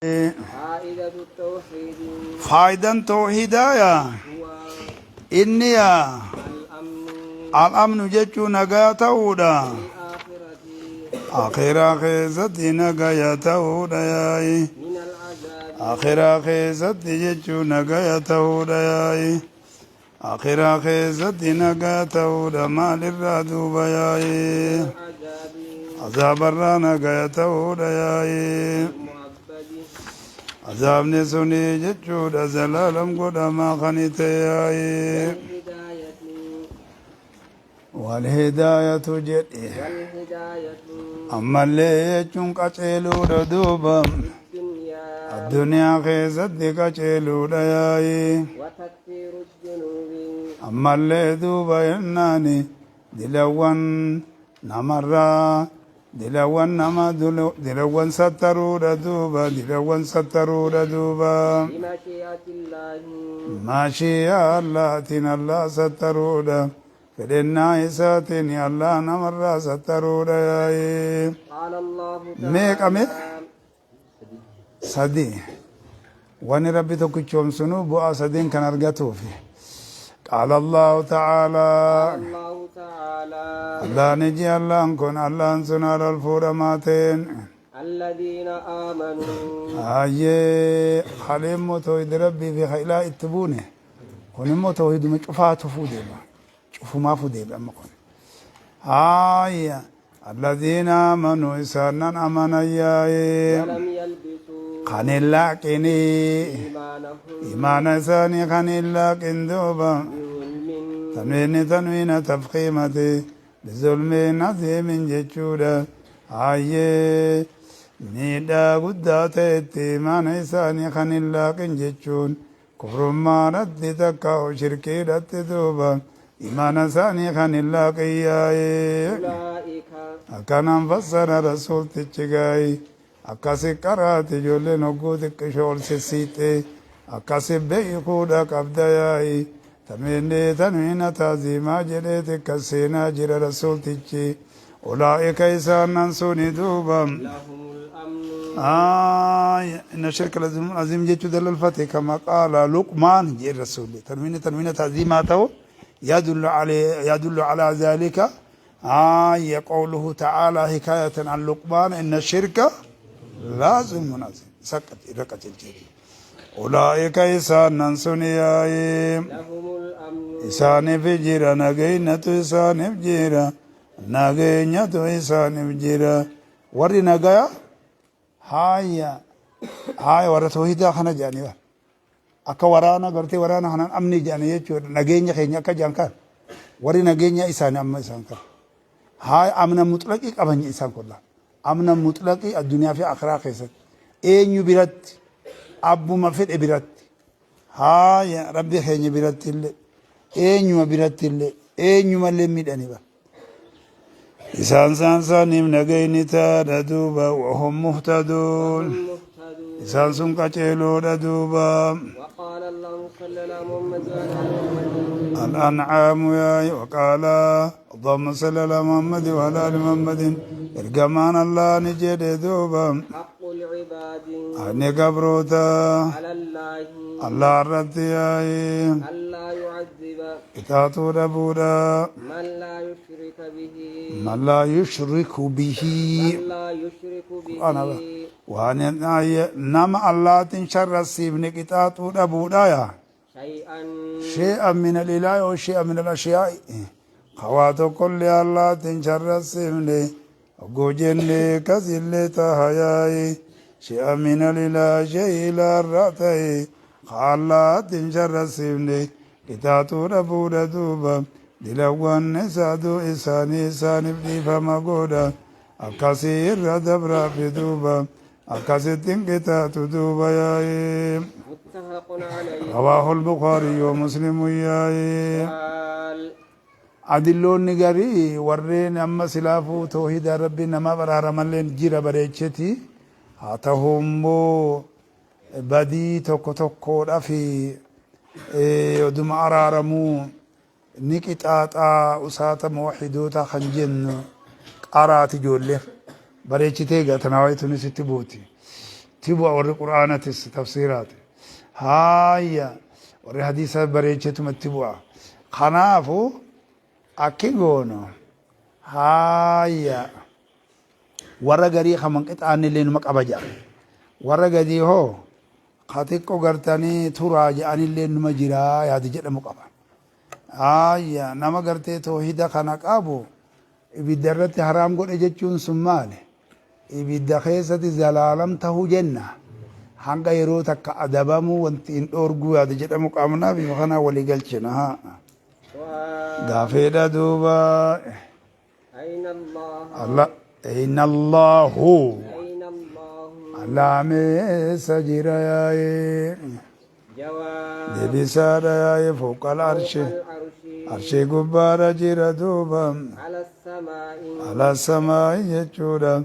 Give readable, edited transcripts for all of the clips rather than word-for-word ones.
فائدة التوحيد فائدة توحيدا هو إني الأمن الأمن جتشو نجاة ودا في الآخرة آخرة خيزتي نجاة ودا ياي من العذاب آخرة خيزتي جتشو نجاة ودا ياي آخرة خيزتي نجاة ودا مال الرادو بياي العذاب عذاب الرانا نجاة ودا ياي المعبد عذاب نسوني جتشو دا زلالم قدا ما خنيت ياي والهداية والهداية جدي والهداية أما اللي يجون كتشيلو دوبا الدنيا الدنيا خيزت كتشيلو ياي وتكفير الذنوب أما اللي دوبا يناني دلوان نمرا دلوان نما دلوان سترو دوبا دلوان سترو دوبا بمشيئة الله ماشي الله تين الله سترو فلنا إساتني الله نمر سترو ياي قال الله ميك أمي تعالى سدي واني ربي تكتشوم سنو بؤا سدين كان أرغتو فيه قال الله تعالى الله تعالى الله نجي الله نكون الله نسنا الفورماتين الذين آمنوا آي خليم توحيد ربي في خيلا اتبونه كون توحيد مشفات فودي شوفوا ما فودي أما كون آي الذين آمنوا إسانا أمنا ياي ولم يلبسوا خان الله كني إيمانهم إيمان ثاني خان الله كندوبا بظلم تنوين تفخيمتي بظلم عظيم جتشودا آي ميدا قداتي إيمان ثاني خان الله كنجتشون كفر ما رد تكاو شركي رد دوبا إيمان ثاني خان الله كياي أولئك أكان فسر رسول تجاي أكاسي كرات جولي نقود كشول سيسيتي أكاسي بيخودا كبداياي تنوين تعظيما جريت كسينا جر رسول تجي أولئك إسان ننسوني دوبا لهم الأمن إن الشرك العظيم جيتو دل الفتح كما قال لقمان جي الرسول تنوين تعظيماته يدل على ذلك قوله تعالى حكاية عن لقمان إن الشرك لازم منازم سكت ركت الجري أولئك إسان ننسونياي لهم الأمن إسان فجيرا نغينة إسان فجيرا نغينة إسان فجيرا وري نغايا هاي ورا توحيدا خنا جاني akka waraana gartee waraana hanan amni jaane jechuudha nageenya keenya akka jaan kan warri nageenya isaanii amma isaan kan haa amna mutlaqii qaban isaan kolla amna mutlaqii addunyaa fi akhiraa keessatti eenyu biratti abbuma fedhe biratti haa rabbi keenya biratti illee eenyuma biratti illee eenyuma illee midhani ba isaan saaniif nageenyi taadha duuba wahum muhtaduun isaan sun qaceeloodha duuba وقال الله صلى الله محمد وعلى محمد الأنعام يا وقال اللهم صل على محمد وعلى آل محمد إرجمان الله نجد دوبا حق العباد أني قبروتا على الله الله رد يا ألا يعذب إتاتو ربودا من لا يشرك به من لا يشرك به من لا يشرك به أنا وأن نما الله تنشر السيبن إتاتو ربودا يا شيئا من الإله وشيئا من الأشياء خواتو كل الله تنشر السيبن وجن كزل تهياي شيئا من الإله شيء لا رأتي خالات تنشر السيبن إتاتو ربودا دوبا دلوان نسادو إساني بدي فما قودا أكاسير ردبرا في دوبا أكاسي تنكتاتو دوبا ياي متفق عليه رواه البخاري ومسلم ياي قال أدلون نغاري ورين أما سلافو توحيد ربي نما برار ملين جيرا بريتشتي هاتهم بو بدي توكو توكو رفي ودم أرارمو نكتاتا أساتا موحدوتا خنجن قرات جولي بريتشتي تناويتو نسيتي بوتي تبوا ور قرآن تفسيرات هايا ور حديث بريتشتم تبوا خنافو أكيغونو هايا ور غري خمن قطعن لين مقبجا ور غدي هو خاتيكو غرتاني تراج ان لين مجرا ياد جد مقبا هايا نما غرتي توحيد خنا قابو ibidarratti haram godhe jechuun sun maali ibidda keessatti zalaalam tahuu jenna hanga yeroo takka adabamu wanti hin dhoorgu yaada jedhamu qaamnaa fi kana walii galchina gaafeedha duuba Allah ayna Allahu Allah meessa jira yaaye deebisaadha yaaye fooqal arshi arshii gubbaadha jira duuba على السماء يجودا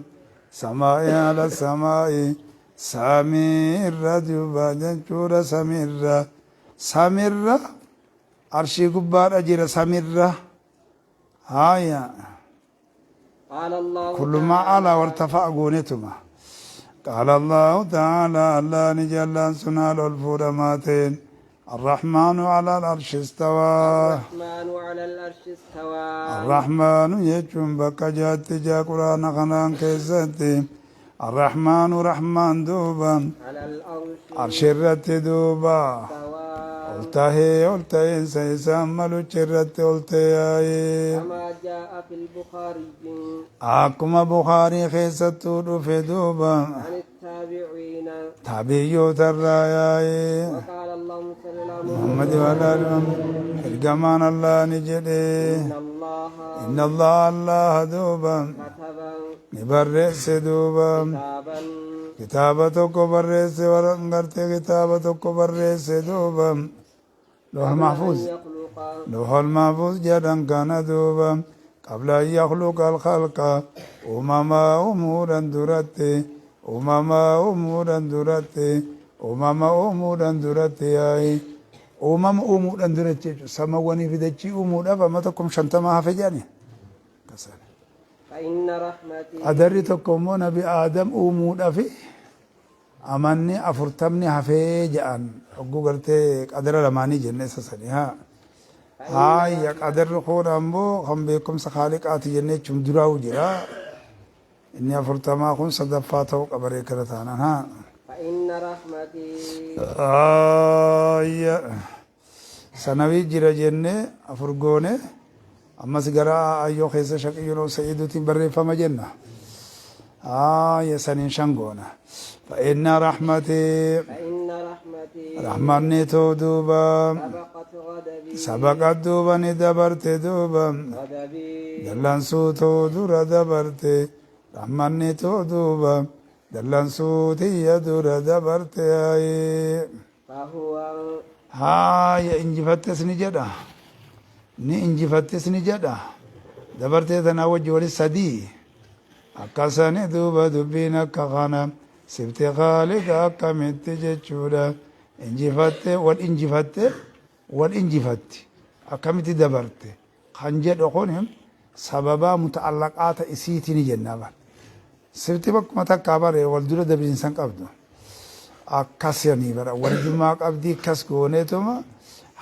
سماء على السماء سمير جوبا يجودا سمير عرشي قبار أجر سمير هايا كل ما على وارتفع قونتما قال الله تعالى الله نجل سنال الفورماتين الرحمن على العرش استوى الرحمن يجون بك جات جا قرآن خنان كيزتي الرحمن رحمن دوبا عرش الرت دوبا قلته سيسام ملو الرت قلته كما جاء في البخاري أكما بخاري خيستو في دوبا عن التابعين تابعيو ترايا وقال اللهم صل على محمد وعلى آل محمد الجمان الله نجده إن الله دوبا كتب نبرس دوبا كتابتك برس ورنغرت كتابتك برس دوبا لوح المحفوظ لوح المحفوظ جدا كان دوبا قبل أن يخلق الخلق أمما أمورا درته أمما أمورا درته أمما أمورا درته أي أمم أمورا درته سماواني في دجي أمورا فما تكم شنتما هفجاني فإن رحمتي أدريتكم نبي آدم أمورا في أماني أفرتمني هفجان أقول قرتي قدر لماني جنة سسني ها هاي قدر خور أمبو هم بكم سخالق آتي جنة چم دراو جرا إني أفرتما خون صدفاته قبري كرتانا ها فإن رحمتي سنوي جرا جنة أفرقونه أما سجرا أيو خيس شقيونو سيدو تبري فما جنة سنين شنقونا فإن رحمتي رحمني تو دوبا سبقت دوبا ندبرت دوبا دلنسو تو دورا دبرت رحمني تو دوبا دلنسو تي دورا دبرت هاي انجفتس نجدا ني انجفتس نجدا دبرت تناوج ولي سدي أكاساني دوبا دبينا كخانا سبت خالق أكملت جتشودا انجفت والانجفت أكملت دبرت خنجد أخونهم سببا متعلقات إسيتني جنابا سبت بك متى كبر والدولة دبر إنسان قبضه أكاسيني برا والجماع قبدي كسكونتهما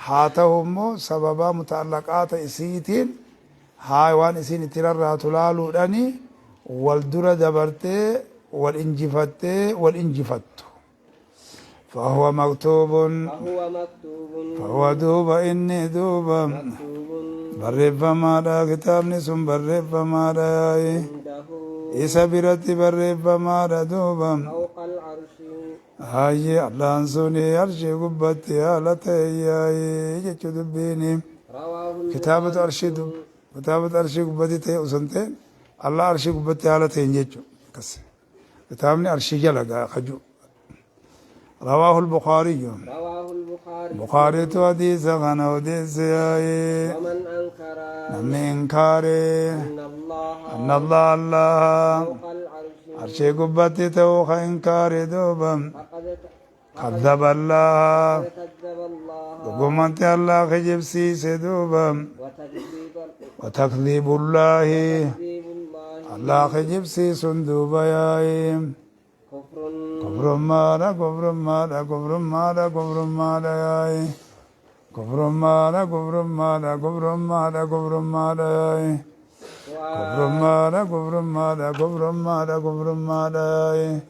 هاتهم سببا متعلقات إسيتين هاي وان إسين ترى تلالو داني والدولة دبرت والانجفت فهو مكتوب فهو دوبا إني دوبا برب مادا كتاب نسم برب مادا إيسا برتي برب مادا دوبا فوق العرش هاي الله انسوني عرشي قبتي آلتي جيشو دبيني كتابة عرشي قبتي تي أسنتين الله عرشي قبتي آلتي جيشو كسي كتابني عرشي جلقا خجو رواه البخاري بخاري تو حديث غنى حديث ومن أنكر من إنكار أن الله فوق العرش عرشي قبتي تو إنكار دوبا فقد كذب الله كذب الله دقمت الله خجب سيسي دوبا وتكذيب الله تكذيب الله الله خجب سيسن دوبا يايم كفر كفر مالا كفر مالا كفر مالا كفر مالا ياي كفر مالا كفر مالا كفر مالا كفر مالا ياي كفر مالا كفر مالا كفر مالا كفر مالا ياي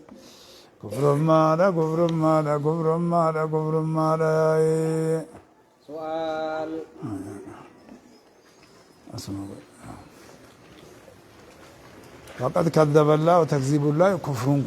كفر مالا كفر مالا كفر مالا كفر مالا ياي سؤال اسمع فقد كذب الله وتكذيب الله كفر